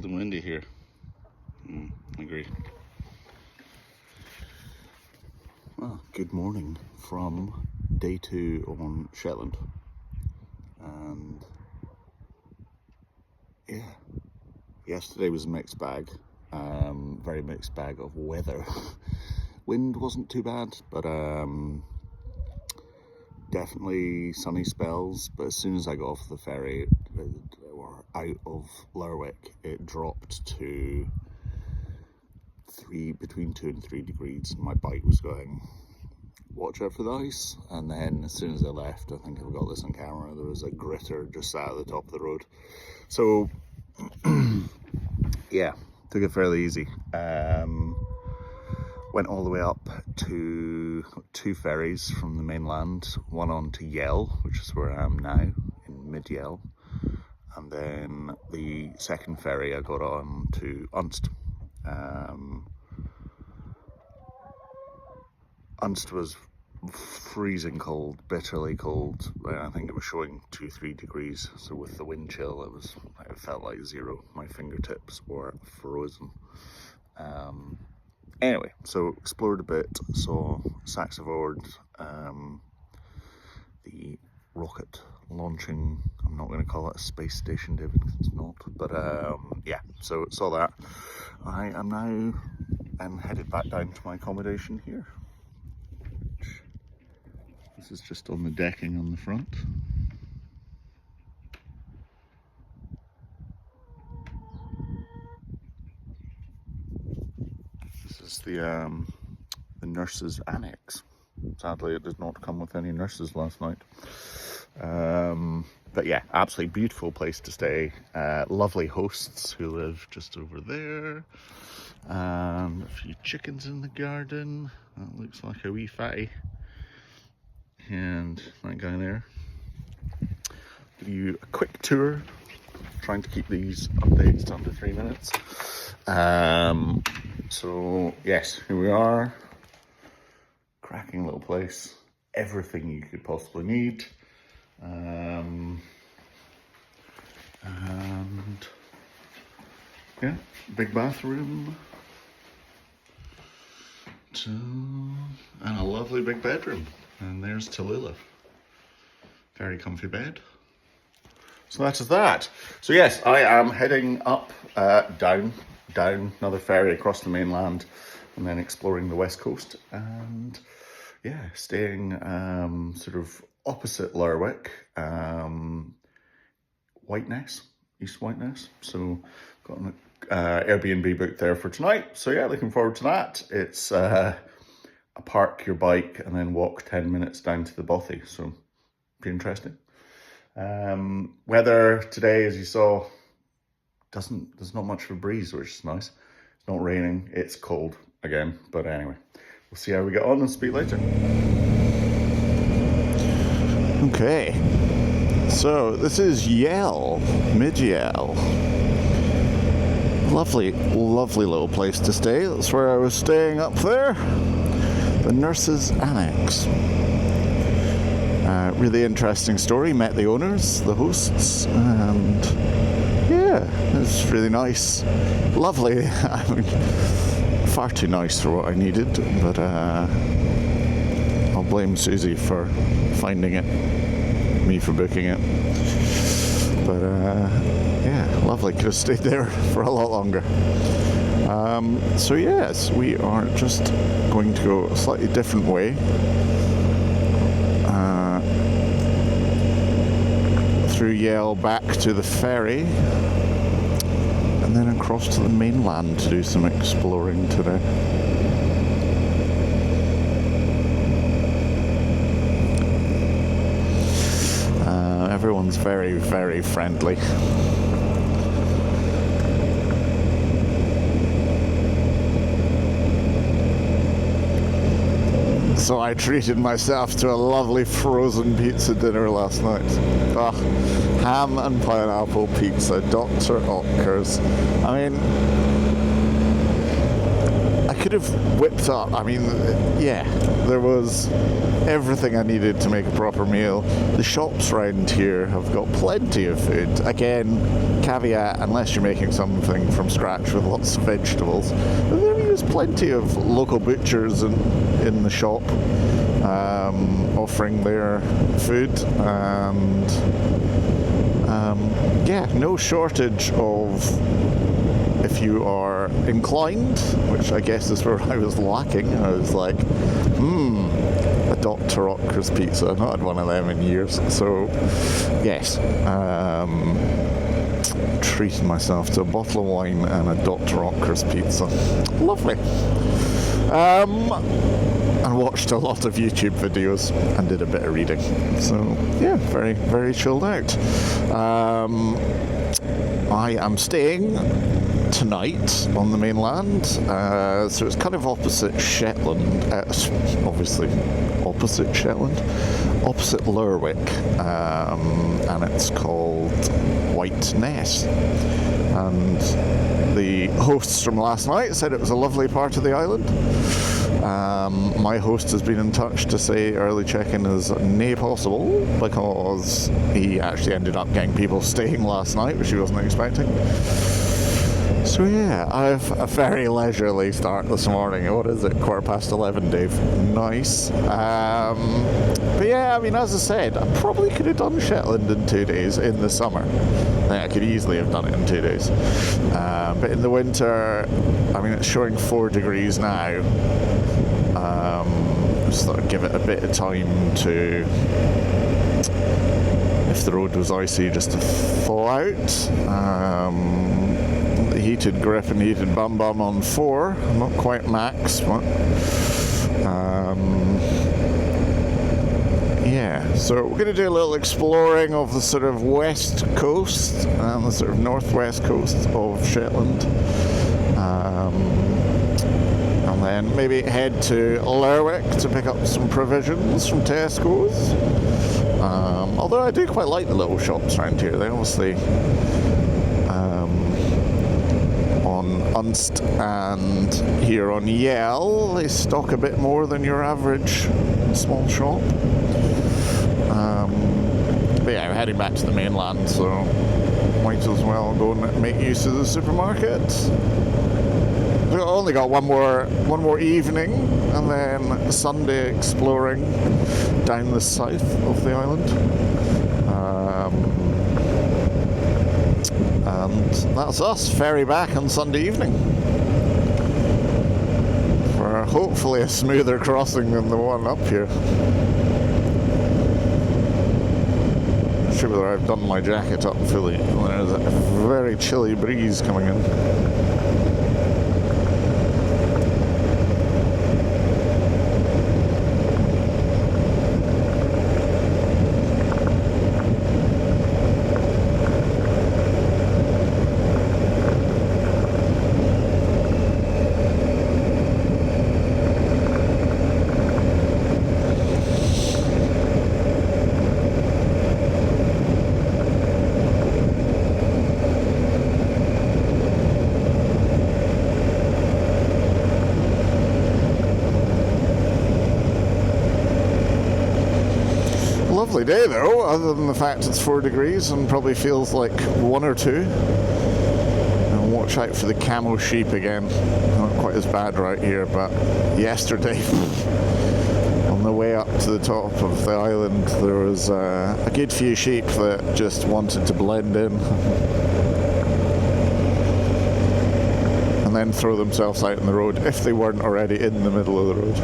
cold and windy here. Agree. Well, good morning from day 2 on Shetland. And yeah, yesterday was a mixed bag. Very mixed bag of weather. Wind wasn't too bad, but definitely sunny spells. But as soon as I got off the ferry or out of Lerwick, it dropped to between 2 and 3 degrees. My bike was going, watch out for the ice. And then as soon as I left, I think I've got this on camera, there was a gritter just sat at the top of the road. So yeah, took it fairly easy. Went all the way up to 2 ferries from the mainland, one on to Yell, which is where I am now, in mid-Yell, and then the second ferry I got on to Unst. Unst was freezing cold, bitterly cold. I think it was showing 2-3 degrees, so with the wind chill it felt like 0. My fingertips were frozen. Anyway, so explored a bit, saw Saxavord, the rocket launching, I'm not going to call it a space station, David, because it's not, but yeah, so saw that. I am now headed back down to my accommodation here. This is just on the decking on the front. This is the nurses' annex. Sadly, it did not come with any nurses last night. But yeah, absolutely beautiful place to stay. Lovely hosts who live just over there. A few chickens in the garden. That looks like a wee fatty. And that guy there. Give you a quick tour. Trying to keep these updates to under 3 minutes. So yes, here we are. Cracking little place. Everything you could possibly need. And yeah, big bathroom. And a lovely big bedroom. And there's Tallulah. Very comfy bed. So that's that. So yes, I am heading up, down another ferry across the mainland, and then exploring the west coast. And yeah, staying sort of opposite Lerwick, Whiteness, East Whiteness. So got an Airbnb booked there for tonight. So yeah, looking forward to that. It's park your bike and then walk 10 minutes down to the bothy. So be interesting. Weather today, as you saw, there's not much of a breeze, which is nice. It's not raining, it's cold again, but anyway, we'll see how we get on and speak later. Okay, so this is Yell, mid-Yell. Lovely little place to stay. That's where I was staying up there. The nurses' annex. Really interesting story. Met the owners, the hosts, and yeah, it's really nice. Lovely. I mean, far too nice for what I needed, but I'll blame Susie for finding it, me for booking it. But yeah, lovely. Could have stayed there for a lot longer. So yes, we are just going to go a slightly different way. Through Yale back to the ferry, and then across to the mainland to do some exploring today. Everyone's very, very friendly. So I treated myself to a lovely frozen pizza dinner last night. Ham and pineapple pizza, Dr. Otker's. I mean, I could could have whipped up. I mean, yeah, there was everything I needed to make a proper meal. The shops around here have got plenty of food. Again, caveat, unless you're making something from scratch with lots of vegetables. There is plenty of local butchers in the shop offering their food, and yeah, no shortage of, if you are inclined, which I guess is where I was lacking. I was like, a Dr. Otker's pizza. I've not had one of them in years. So, yes, treated myself to a bottle of wine and a Dr. Otker's pizza. Lovely. And watched a lot of YouTube videos and did a bit of reading. So, yeah, very, very chilled out. I am staying tonight on the mainland, so it's kind of opposite Shetland, obviously opposite Shetland, opposite Lerwick, and it's called Whiteness. And the hosts from last night said it was a lovely part of the island. My host has been in touch to say early check-in is nae possible, because he actually ended up getting people staying last night, which he wasn't expecting. So yeah, I have a very leisurely start this morning. What is it? 11:15, Dave. Nice. But yeah, I mean, as I said, I probably could have done Shetland in 2 days in the summer. I think I could easily have done it in 2 days. But in the winter, I mean, it's showing 4 degrees now. Just thought I'd give it a bit of time to, if the road was icy, just to thaw out. Heated grip and heated bum on 4, not quite max, but yeah, so we're going to do a little exploring of the sort of west coast and the sort of northwest coast of Shetland, and then maybe head to Lerwick to pick up some provisions from Tesco's, although I do quite like the little shops around here. They obviously on Unst and here on Yell, they stock a bit more than your average small shop. But yeah, we're heading back to the mainland, so might as well go and make use of the supermarket. We've only got one more evening, and then Sunday exploring down the south of the island. And that's us, ferry back on Sunday evening for hopefully a smoother crossing than the one up here. Not sure whether I've done my jacket up fully. There's a very chilly breeze coming in. Lovely day though, other than the fact it's 4 degrees and probably feels like 1 or 2. And watch out for the camel sheep again. Not quite as bad right here, but yesterday on the way up to the top of the island there was a good few sheep that just wanted to blend in and then throw themselves out in the road if they weren't already in the middle of the road.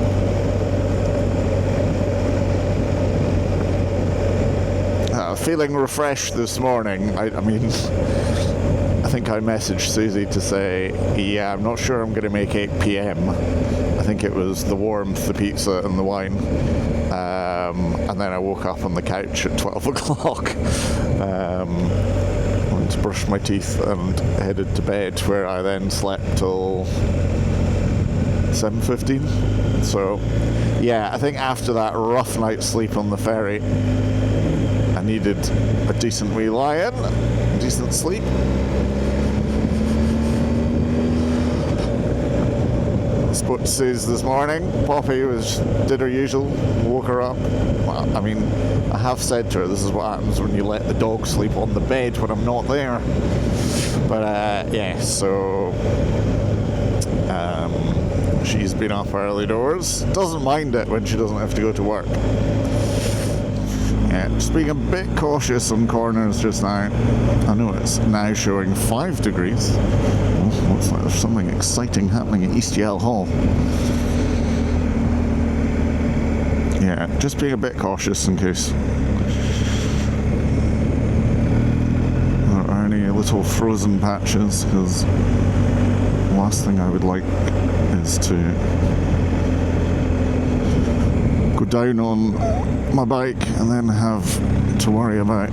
Feeling refreshed this morning. I mean, I think I messaged Susie to say, yeah, I'm not sure I'm going to make 8 p.m. I think it was the warmth, the pizza and the wine. And then I woke up on the couch at 12 o'clock. Went to brush my teeth and headed to bed, where I then slept till 7:15. So, yeah, I think after that rough night's sleep on the ferry, I needed a decent wee lie-in, a decent sleep. supposed to Suze this morning. Poppy did her usual, woke her up. Well, I mean, I have said to her, this is what happens when you let the dog sleep on the bed when I'm not there. But yeah, so she's been up early doors. Doesn't mind it when she doesn't have to go to work. Yeah, just being a bit cautious on corners just now. I know it's now showing 5 degrees. Oh, looks like there's something exciting happening at East Yale Hall. Yeah, just being a bit cautious in case there are any little frozen patches, because the last thing I would like is to go down on my bike and then have to worry about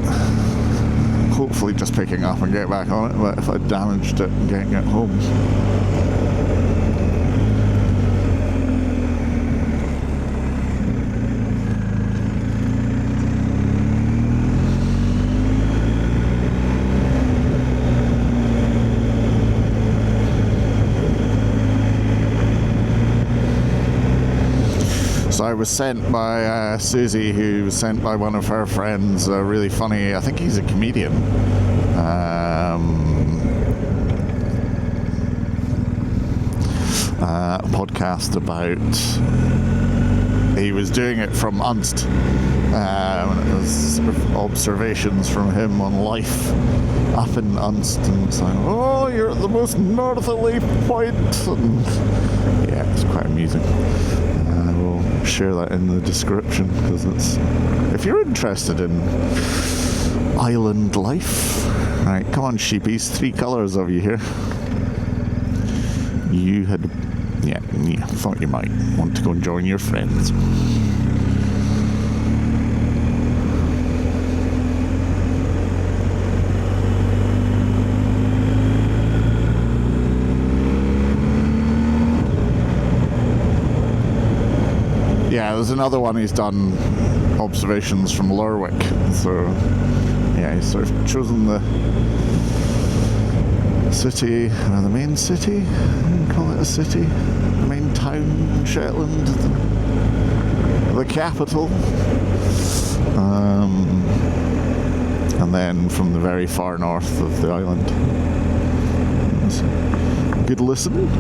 hopefully just picking up and get back on it, but if I damaged it and getting it home. So I was sent by Susie, who was sent by one of her friends, a really funny, I think he's a comedian, podcast about, he was doing it from Unst, and it was sort of observations from him on life up in Unst, and saying, oh, you're at the most northerly point, and yeah, it's quite amusing. Share that in the description, because it's, if you're interested in island life. Right, come on sheepies, 3 colours of you here. You had, yeah, thought you might want to go and join your friends. Yeah, there's another one he's done, observations from Lerwick. So, yeah, he's sort of chosen the city, or the main city, call it a city, the main town in Shetland, the capital. And then from the very far north of the island. It's a good listen.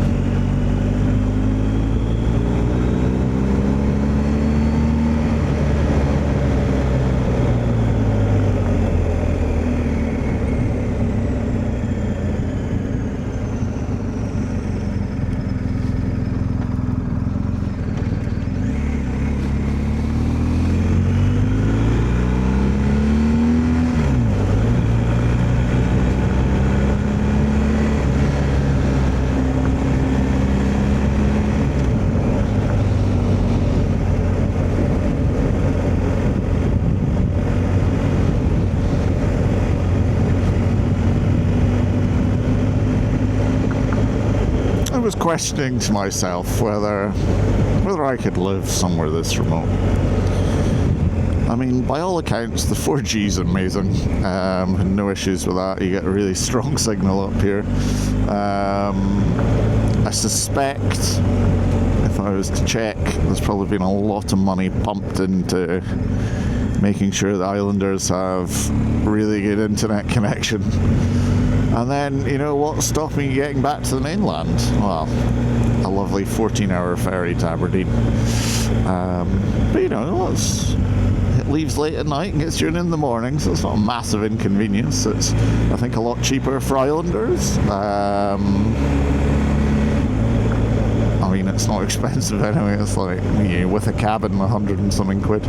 I was questioning to myself whether I could live somewhere this remote. I mean, by all accounts, the 4G is amazing. No issues with that. You get a really strong signal up here. I suspect, if I was to check, there's probably been a lot of money pumped into making sure the islanders have really good internet connection. And then, you know, what's stopping you getting back to the mainland? Well, a lovely 14-hour ferry to Aberdeen. But, you know, it leaves late at night and gets you in the morning, so it's not a massive inconvenience. It's, I think, a lot cheaper for islanders. I mean, it's not expensive anyway. It's like, you know, with a cabin, 100 and something quid.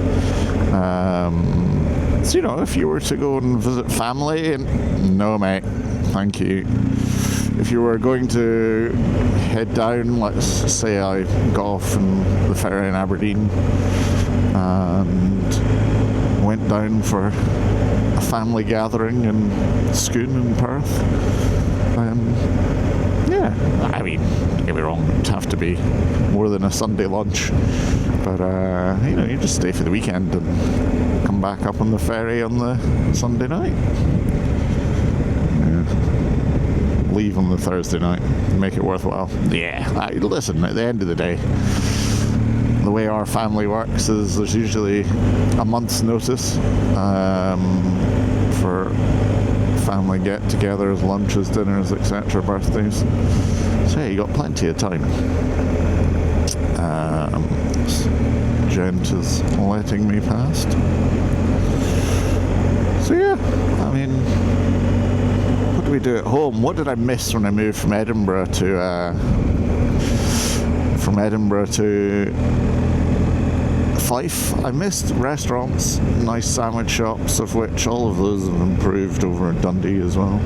So, you know, if you were to go and visit family, and no, mate, thank you. If you were going to head down, let's say I got off from the ferry in Aberdeen and went down for a family gathering in Scone in Perth, yeah, I mean, don't get me wrong, it'd have to be more than a Sunday lunch, but you know, you just stay for the weekend and come back up on the ferry on the Sunday night. Yeah. leave on the Thursday night and make it worthwhile. Yeah, listen, at the end of the day, the way our family works is there's usually a month's notice for family get-togethers, lunches, dinners, etc., birthdays. So yeah, you got plenty of time. Gent is letting me past. So yeah, I mean, what do we do at home? What did I miss when I moved from Edinburgh to Fife? I missed restaurants, nice sandwich shops, of which all of those have improved over in Dundee as well.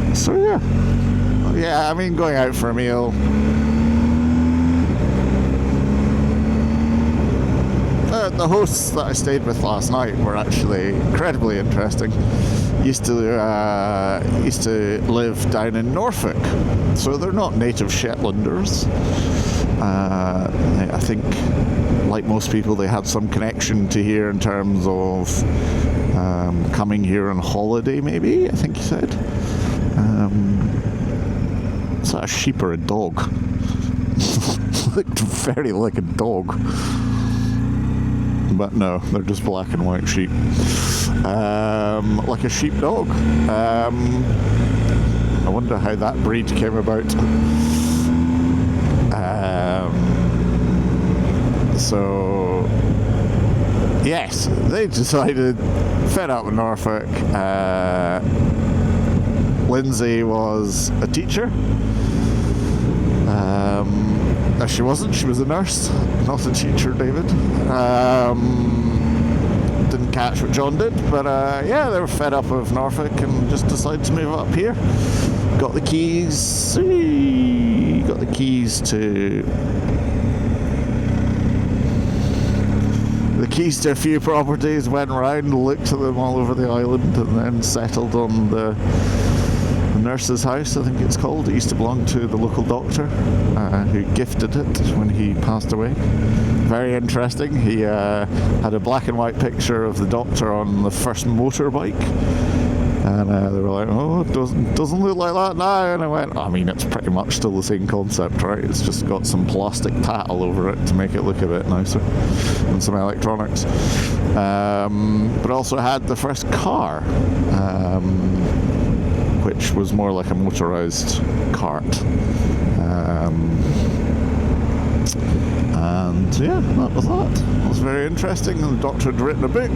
And so yeah, I mean, going out for a meal. The hosts that I stayed with last night were actually incredibly interesting. Used to live down in Norfolk, so they're not native Shetlanders. I think, like most people, they had some connection to here in terms of coming here on holiday, maybe, I think he said. Is that a sheep or a dog? Looked very like a dog. But no, they're just black and white sheep. Like a sheepdog. I wonder how that breed came about. So, yes, they decided, fed up with Norfolk. Lindsay was a teacher. She wasn't, she was a nurse, not a teacher, David. Didn't catch what John did, but yeah, they were fed up of Norfolk and just decided to move up here. Got the keys to a few properties, went around, looked at them all over the island, and then settled on the nurse's house, I think it's called. It used to belong to the local doctor who gifted it when he passed away. Very interesting. He had a black and white picture of the doctor on the first motorbike, and they were like, oh, it doesn't look like that now. And I went, I mean, it's pretty much still the same concept, right? It's just got some plastic tattle over it to make it look a bit nicer, and some electronics. But also had the first car, which was more like a motorised cart. And yeah, that was that. It was very interesting, and the doctor had written a book.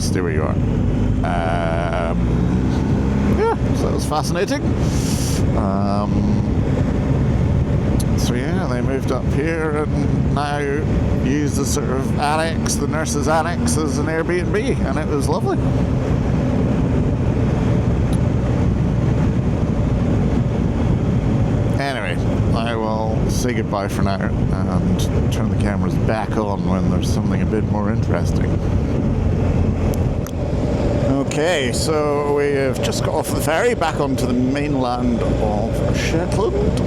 Stay where you are. Yeah, so that was fascinating. So yeah, they moved up here and now use the sort of annex, the nurse's annex, as an Airbnb, and it was lovely. Anyway, I will say goodbye for now and turn the cameras back on when there's something a bit more interesting. Okay, so we have just got off the ferry back onto the mainland of Shetland.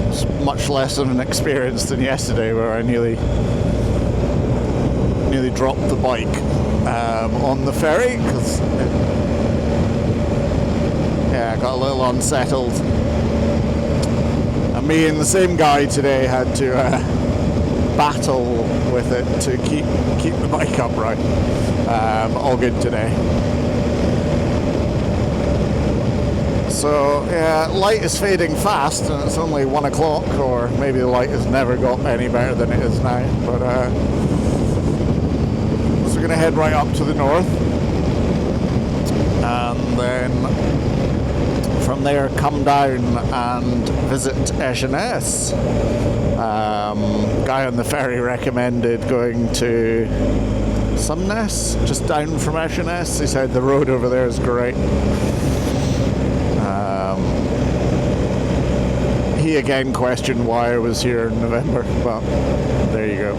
It's much less of an experience than yesterday, where I nearly dropped the bike on the ferry, because I got a little unsettled. And me and the same guy today had to battle with it to keep the bike upright. All good today. So yeah, light is fading fast, and it's only 1 o'clock, or maybe the light has never got any better than it is now. But so we're going to head right up to the north, and then from there come down and visit Eshaness. Guy on the ferry recommended going to Eshaness, just down from Eshaness. He said the road over there is great. He again questioned why I was here in November, but there you go.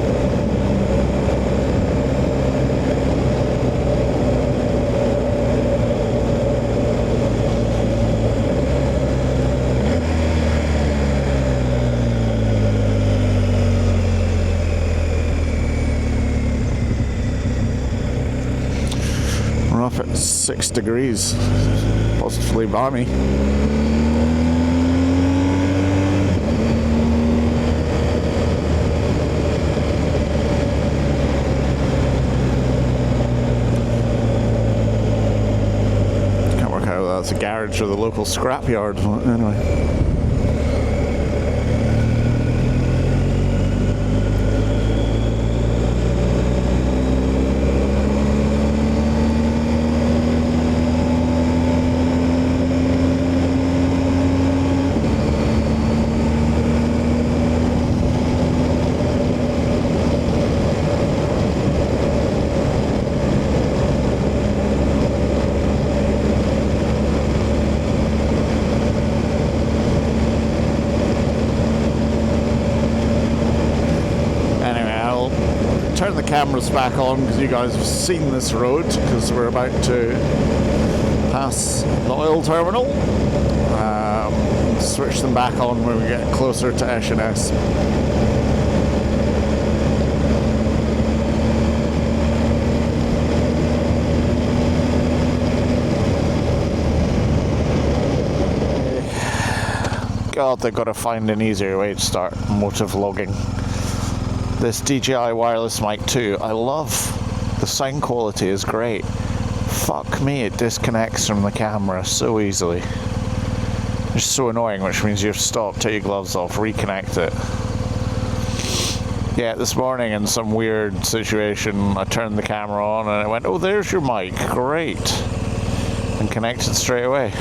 6 degrees. Positively balmy. Can't work out whether that's a garage or the local scrapyard. Anyway. Turn the cameras back on because you guys have seen this road, because we're about to pass the oil terminal. Switch them back on when we get closer to Eshaness. God, they've got to find an easier way to start motor vlogging. This DJI wireless mic 2, I love. The sound quality is great. Fuck me, it disconnects from the camera so easily. It's so annoying, which means you have to stop, take your gloves off, reconnect it. Yeah, this morning in some weird situation, I turned the camera on and it went, oh, there's your mic, great. And connected straight away.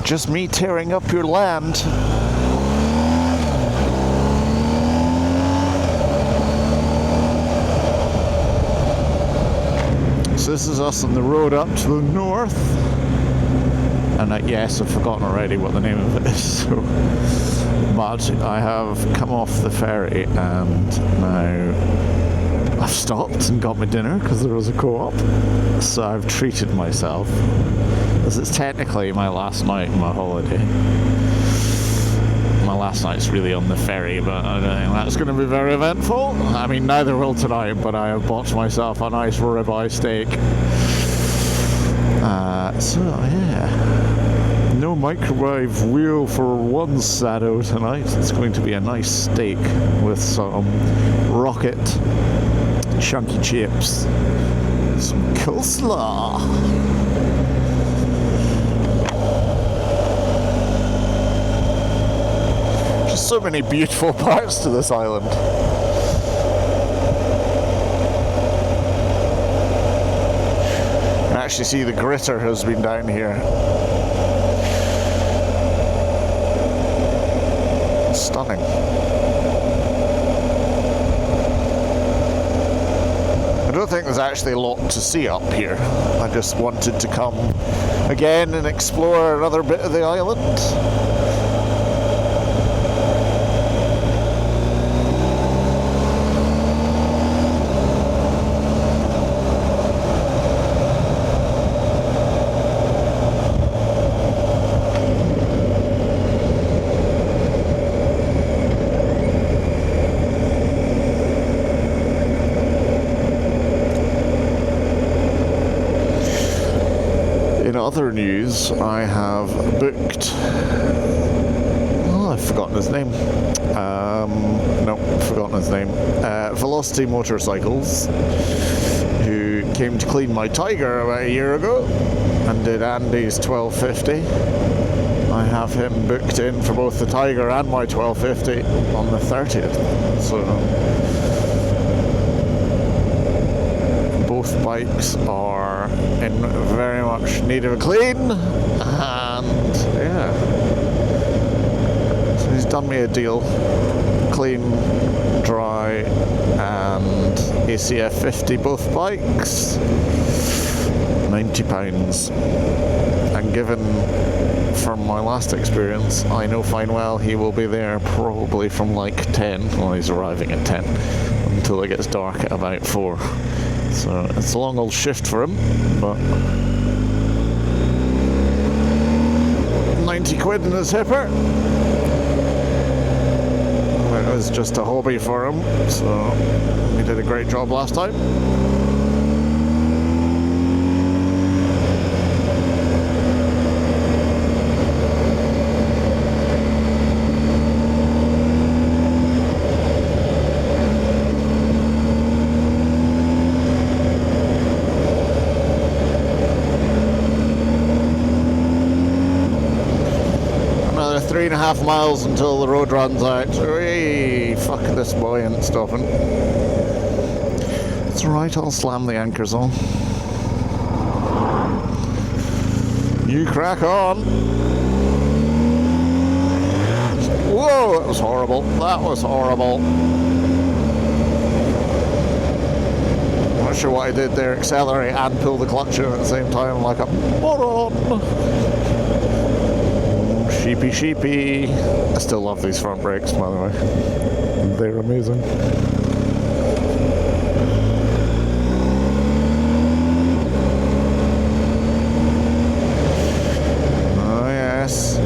Just me tearing up your land. So this is us on the road up to the north. And yes, I've forgotten already what the name of it is. So, but I have come off the ferry and now I've stopped and got my dinner because there was a co-op. So I've treated myself. This is technically my last night on my holiday. My last night's really on the ferry, but I don't think that's going to be very eventful. I mean, neither will tonight, but I have bought myself a nice ribeye steak. So, yeah. No microwave wheel for one Sado tonight. It's going to be a nice steak with some rocket chunky chips. Some coleslaw. So many beautiful parts to this island. You can actually see the gritter has been down here. Stunning. I don't think there's actually a lot to see up here. I just wanted to come again and explore another bit of the island. In other news, I have booked... Oh, I've forgotten his name. No, forgotten his name. Velocity Motorcycles, who came to clean my Tiger about a year ago and did Andy's 1250. I have him booked in for both the Tiger and my 1250 on the 30th. So both bikes are in very much need of a clean, and yeah, so he's done me a deal: clean, dry, and ACF 50 both bikes, £90. And given from my last experience, I know fine well he will be there probably from like 10, well, he's arriving at 10, until it gets dark at about 4. So it's a long old shift for him, but 90 quid in his hipper. was just a hobby for him, so he did a great job last time. Another 3.5 miles until the road runs out. Hey, fuck this boy ain't stopping. It's alright, I'll slam the anchors on. You crack on. Whoa, that was horrible. That was horrible. I'm not sure what I did there. Accelerate and pull the clutch in at the same time like a moron. Sheepy, sheepy. I still love these front brakes, by the way. They're amazing. Oh, yes.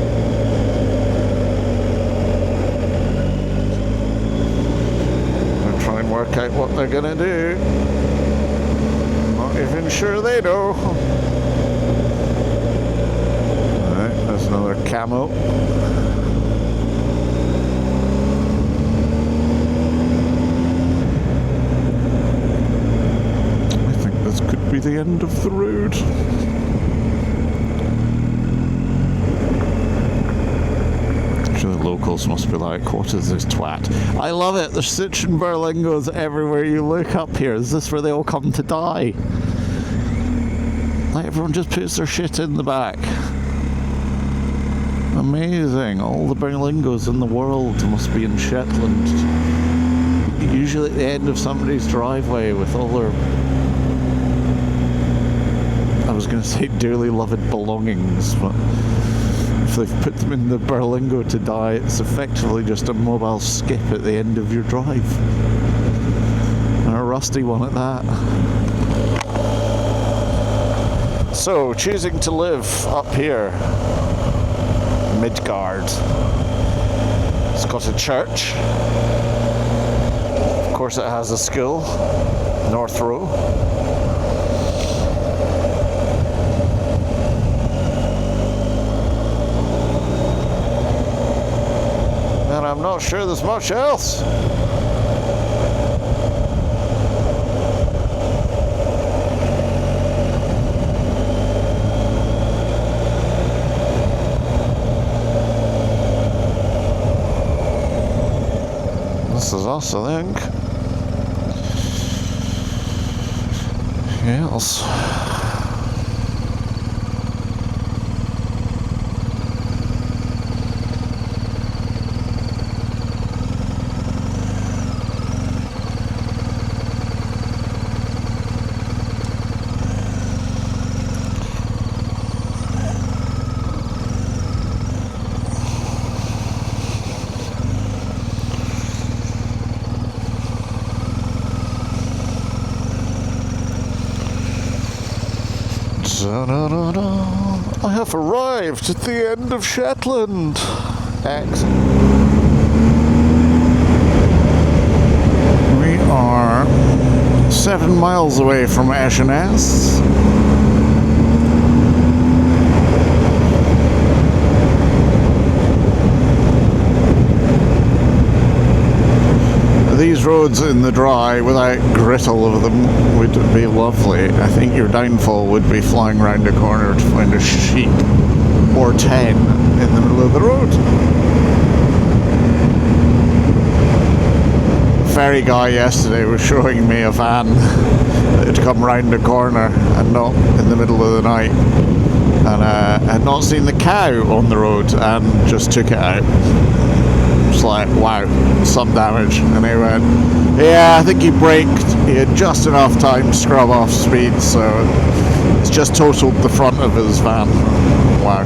I'll try and work out what they're gonna do. Not even sure they know. There's another camo. I think this could be the end of the road. Actually, the locals must be like, what is this twat? I love it. There's Citroen Berlingo's everywhere you look up here. Is this where they all come to die? Like, everyone just puts their shit in the back. Amazing. All the Berlingos in the world must be in Shetland. Usually at the end of somebody's driveway with all their... I was going to say dearly loved belongings, but if they've put them in the Berlingo to die, it's effectively just a mobile skip at the end of your drive. And a rusty one at that. So, choosing to live up here. Midgard. It's got a church. Of course it has a school. North Roe. And I'm not sure there's much else. This is us, I think. Yes. I have arrived at the end of Shetland. Excellent. We are 7 miles away from Eshaness. These roads in the dry, without grit all over them, would be lovely. I think your downfall would be flying round a corner to find a sheep or 10 in the middle of the road. The ferry guy yesterday was showing me a van that had come round a corner and not in the middle of the night, and had not seen the cow on the road and just took it out. It's like, wow, some damage. And he went, yeah, I think he braked. He had just enough time to scrub off speed, so it's just totaled the front of his van. Wow.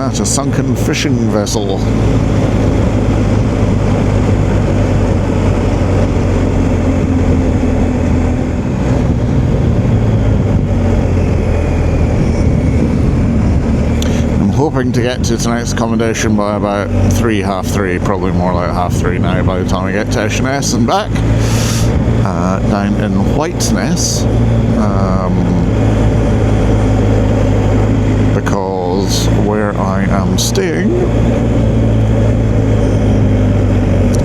that? A sunken fishing vessel. Hoping to get to tonight's accommodation by about 3:30, probably more like 3:30 now by the time I get to Eshaness and back. Down in Whiteness, because where I am staying,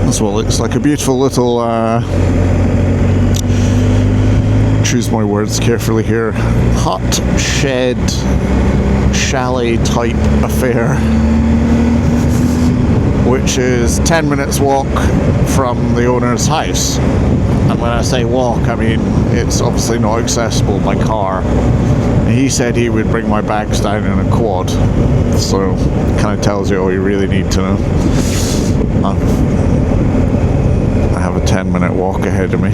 as well, it's like a beautiful little, choose my words carefully here, hut, shed, chalet type affair, which is 10 minutes walk from the owner's house. And when I say walk, I mean it's obviously not accessible by car. He said he would bring my bags down in a quad, so it kind of tells you all you really need to know. I have a 10-minute walk ahead of me.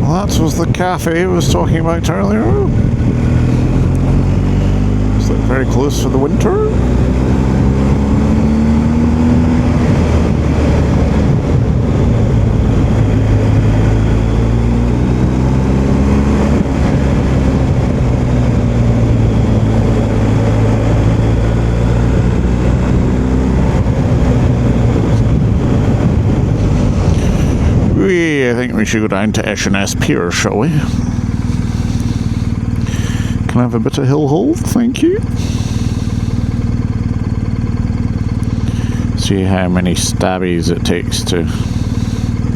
That was the cafe I was talking about earlier. Is that very close for the winter? I think we should go down to Eshaness Pier, shall we? Can I have a bit of hill hold? Thank you. See how many stabbies it takes to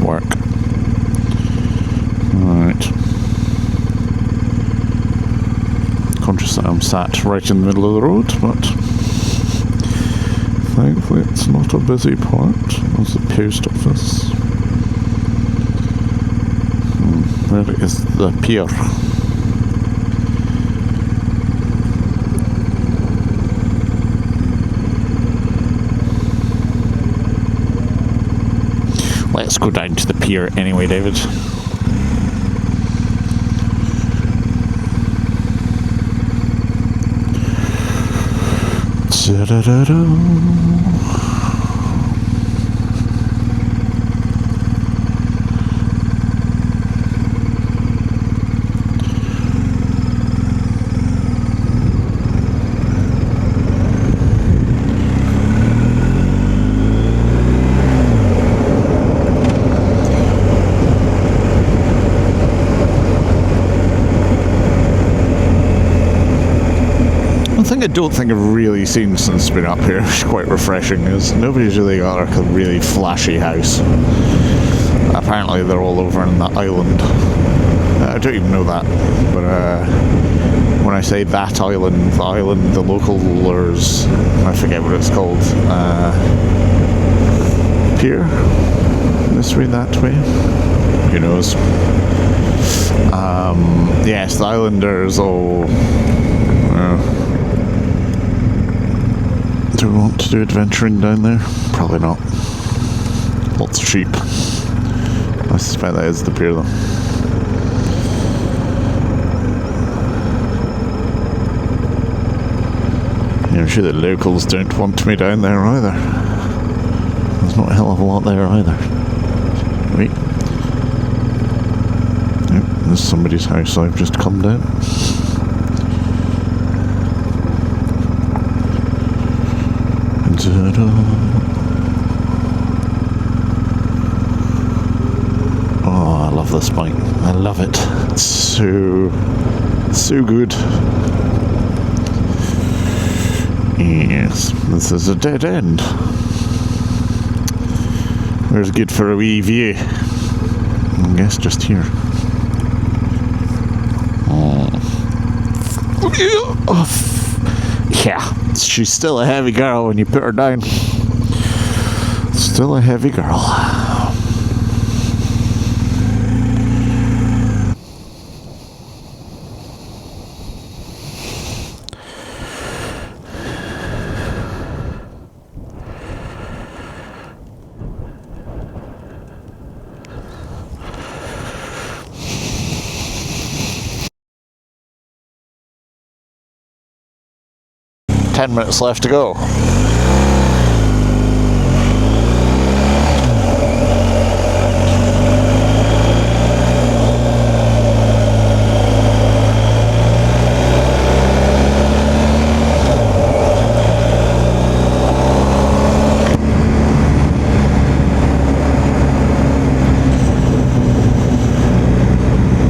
work. Alright. Conscious that I'm sat right in the middle of the road, but thankfully it's not a busy part. There's the post office. Where is the pier? Let's go down to the pier anyway, David. Da-da-da-da. I don't think I've really seen since been up here. It's quite refreshing. Nobody's really got like a really flashy house. Apparently they're all over in the island. I don't even know that, but when I say that island, the localers, I forget what it's called, pier? This way, that way? Who knows? Yes, the islanders all... do we want to do adventuring down there? Probably not. Lots of sheep. I suspect that is the pier though. Yeah, I'm sure the locals don't want me down there either. There's not a hell of a lot there either. Wait. Nope, there's somebody's house I've just come down. Oh, I love this bike. I love it. It's so good. Yes, this is a dead end. Where's good for a wee view? I guess just here. Oh. Yeah, she's still a heavy girl when you put her down. Still a heavy girl. 10 minutes left to go.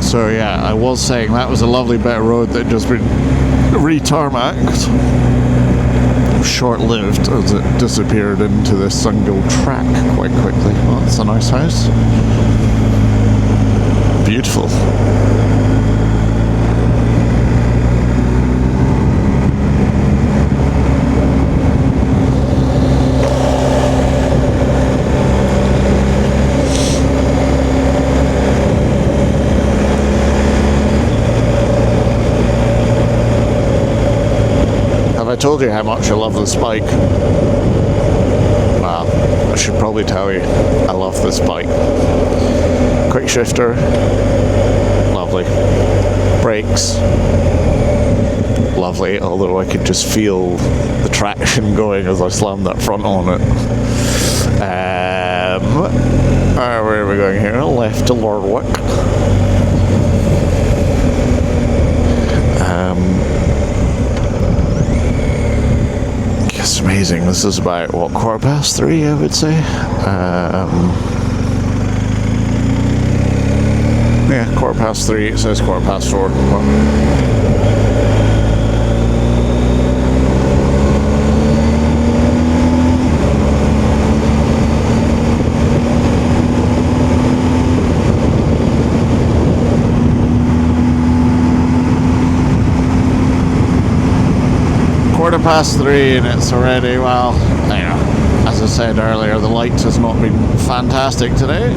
So yeah, I was saying that was a lovely bit of road that had just been re-tarmacked. Short-lived as it disappeared into the single track quite quickly. Well, that's a nice house. Beautiful. I told you how much I love this bike. Well, I should probably tell you I love this bike. Quick shifter, lovely. Brakes, lovely, although I could just feel the traction going as I slammed that front on it. Where are we going here? Left to Lordwick. It's amazing. This is about, what, 3:15, I would say? Yeah, 3:15. It says 4:15. Past 3 and it's already, well, you know, as I said earlier, the light has not been fantastic today.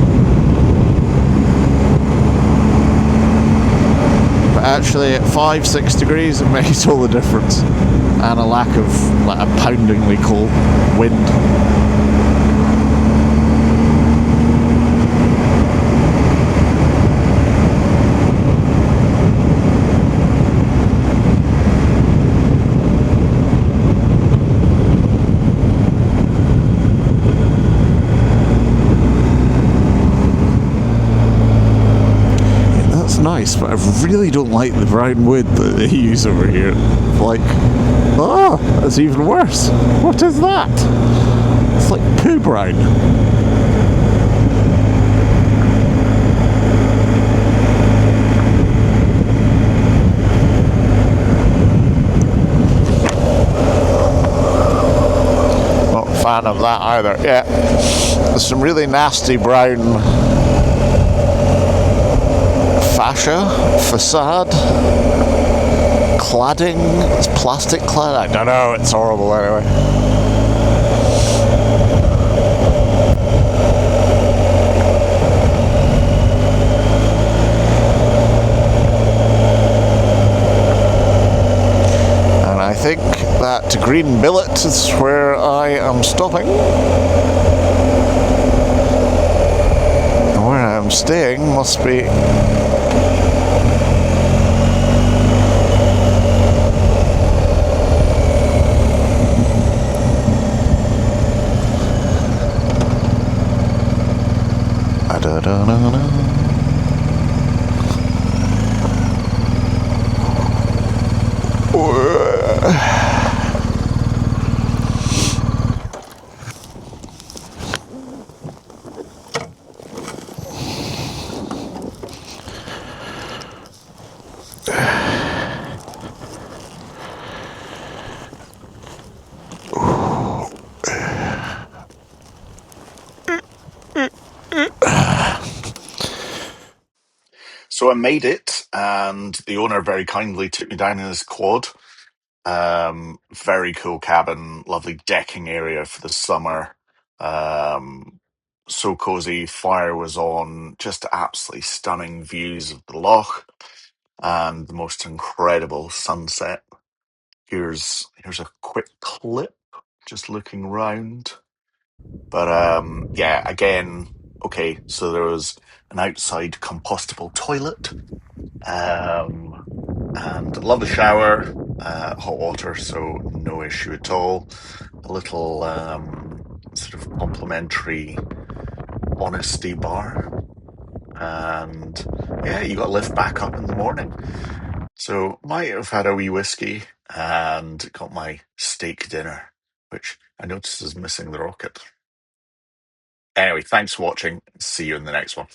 But actually at 5-6 degrees it makes all the difference. And a lack of like a poundingly cold wind. Nice, but I really don't like the brown wood that they use over here. Like, oh, that's even worse. What is that? It's like poo brown. Not a fan of that either. Yeah, there's some really nasty brown fascia, facade, cladding, it's plastic clad, I don't know, it's horrible anyway. And I think that green billet is where I am stopping. And where I am staying must be So I made it, and the owner very kindly took me down in his quad. Very cool cabin, lovely decking area for the summer. So cozy, fire was on, just absolutely stunning views of the loch and the most incredible sunset. Here's a quick clip, just looking round. But yeah, again, okay, so there was an outside compostable toilet. And I love the shower. hot water, so no issue at all. A little sort of complimentary honesty bar, and yeah, you got to lift back up in the morning. So might have had a wee whiskey and got my steak dinner, which I noticed is missing the rocket. Anyway, thanks for watching. See you in the next one.